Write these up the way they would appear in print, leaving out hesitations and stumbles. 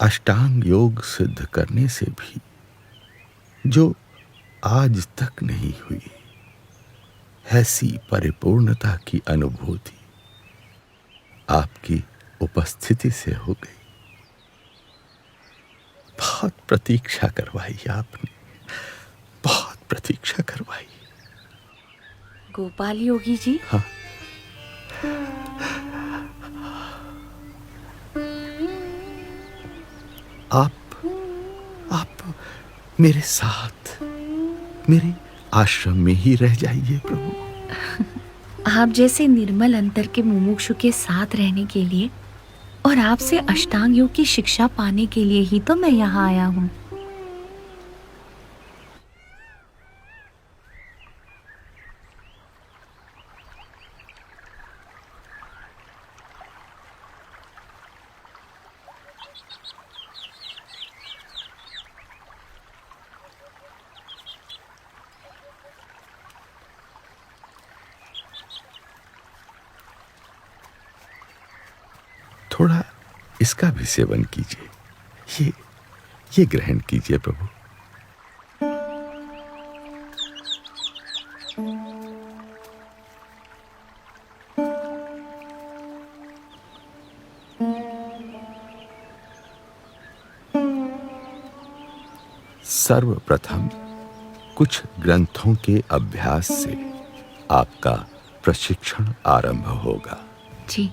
अष्टांग योग सिद्ध करने से भी जो आज तक नहीं हुई, ऐसी परिपूर्णता की अनुभूति आपकी उपस्थिति से हो गई। बहुत प्रतीक्षा करवाई आपने, बहुत प्रतीक्षा करवाई। गोपाल योगी जी, हाँ, आप मेरे साथ मेरे आश्रम में ही रह जाइए प्रभु। आप जैसे निर्मल अंतर के मुमुक्षु के साथ रहने के लिए और आपसे अष्टांग योग की शिक्षा पाने के लिए ही तो मैं यहाँ आया हूँ। थोड़ा इसका भी सेवन कीजिए, ये ग्रहण कीजिए प्रभु। सर्वप्रथम कुछ ग्रंथों के अभ्यास से आपका प्रशिक्षण आरंभ होगा। जी।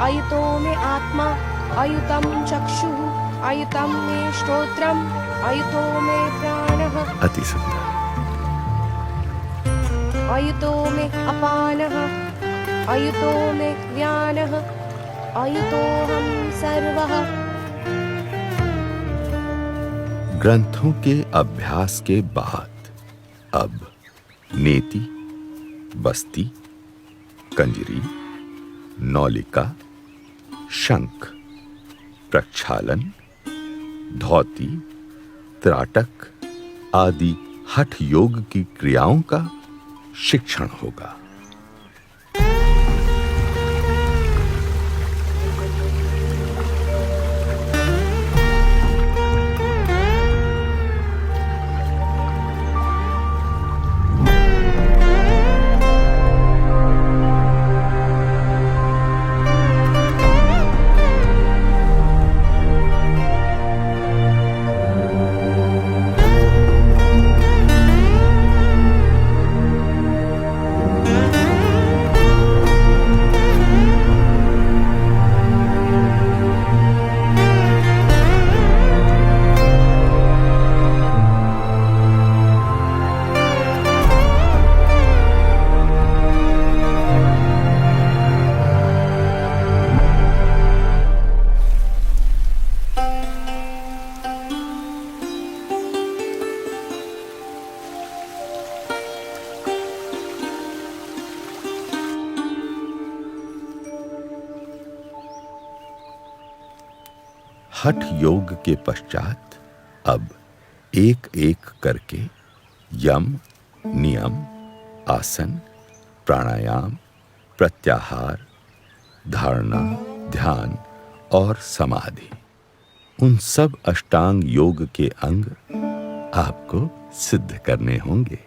अयुतो मे आत्मा, अयुतं चक्षुः, अयुतं मे श्रोत्रम्, अयुतो मे प्राणः। अति सुंदर। अयुतो मे अपानः, अयुतो मे व्यानः, अयुतोऽहं सर्वः। ग्रंथों के अभ्यास के बाद अब नेति, बस्ती, कंजरी, नौलिका, शंख, प्रक्षालन, धौती, त्राटक आदि हठ योग की क्रियाओं का शिक्षण होगा। हठ योग के पश्चात अब एक एक करके यम, नियम, आसन, प्राणायाम, प्रत्याहार, धारणा, ध्यान और समाधि, उन सब अष्टांग योग के अंग आपको सिद्ध करने होंगे।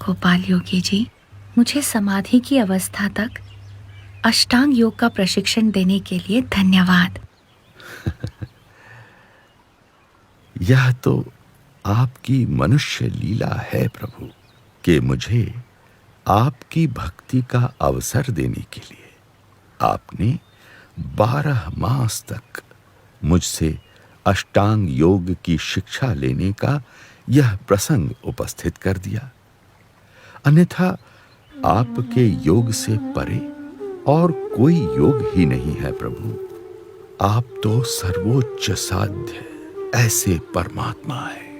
गोपाल योगी जी, मुझे समाधि की अवस्था तक अष्टांग योग का प्रशिक्षण देने के लिए धन्यवाद। यह तो आपकी मनुष्य लीला है प्रभु, कि मुझे आपकी भक्ति का अवसर देने के लिए आपने 12 मास तक मुझसे अष्टांग योग की शिक्षा लेने का यह प्रसंग उपस्थित कर दिया। अन्यथा आपके योग से परे और कोई योग ही नहीं है प्रभु। आप तो सर्वोच्च साध्य ऐसे परमात्मा है।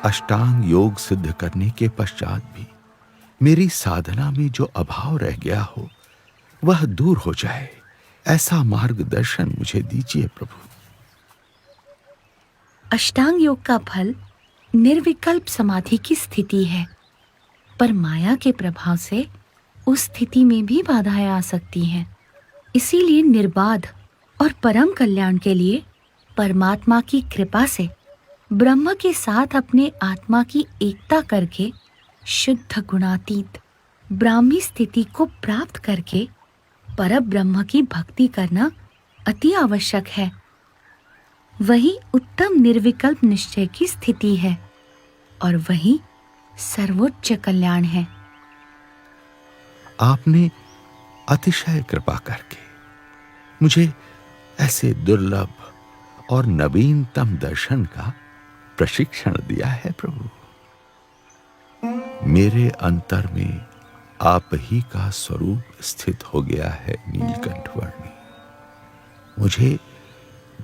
अष्टांग योग सिद्ध करने के पश्चात भी मेरी साधना में जो अभाव रह गया हो वह दूर हो जाए, ऐसा मार्गदर्शन मुझे दीजिए प्रभु। अष्टांग योग का फल निर्विकल्प समाधि की स्थिति है, पर माया के प्रभाव से उस स्थिति में भी बाधाएं आ सकती हैं। इसीलिए निर्बाध और परम कल्याण के लिए परमात्मा की कृपा से ब्रह्म के साथ अपने आत्मा की एकता करके शुद्ध गुणातीत ब्राह्मी स्थिति को प्राप्त करके परब्रह्म की भक्ति करना अति आवश्यक है। वही उत्तम निर्विकल्प निश्चय की स्थिति है और वही सर्वोच्च कल्याण है। आपने अतिशय कृपा करके मुझे ऐसे दुर्लभ और नवीनतम दर्शन का प्रशिक्षण दिया है प्रभु। मेरे अंतर में आप ही का स्वरूप स्थित हो गया है नीलकंठ वर्णी। मुझे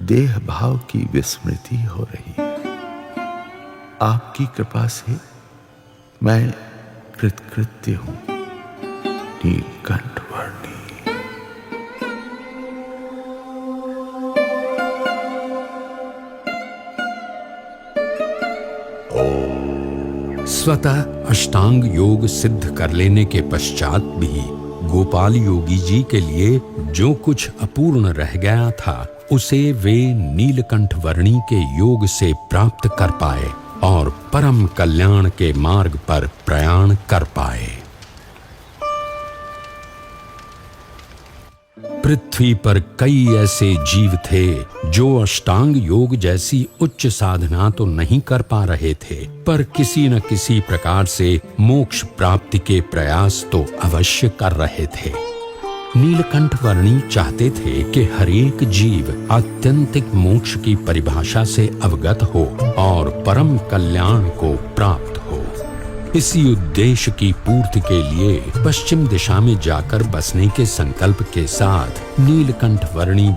देह भाव की विस्मृति हो रही है। आपकी कृपा से मैं कृतकृत्य हूं नीलकंठ वर्णी। स्वतः अष्टांग योग सिद्ध कर लेने के पश्चात भी गोपाल योगी जी के लिए जो कुछ अपूर्ण रह गया था उसे वे नीलकंठ वर्णी के योग से प्राप्त कर पाए और परम कल्याण के मार्ग पर प्रयाण कर पाए। पृथ्वी पर कई ऐसे जीव थे जो अष्टांग योग जैसी उच्च साधना तो नहीं कर पा रहे थे, पर किसी न किसी प्रकार से मोक्ष प्राप्ति के प्रयास तो अवश्य कर रहे थे। नीलकंठ वर्णी चाहते थे कि हर एक जीव आत्यंतिक मोक्ष की परिभाषा से अवगत हो और परम कल्याण को प्राप्त हो। इसी उद्देश्य की पूर्ति के लिए पश्चिम दिशा में जाकर बसने के संकल्प के साथ नीलकंठ वर्णी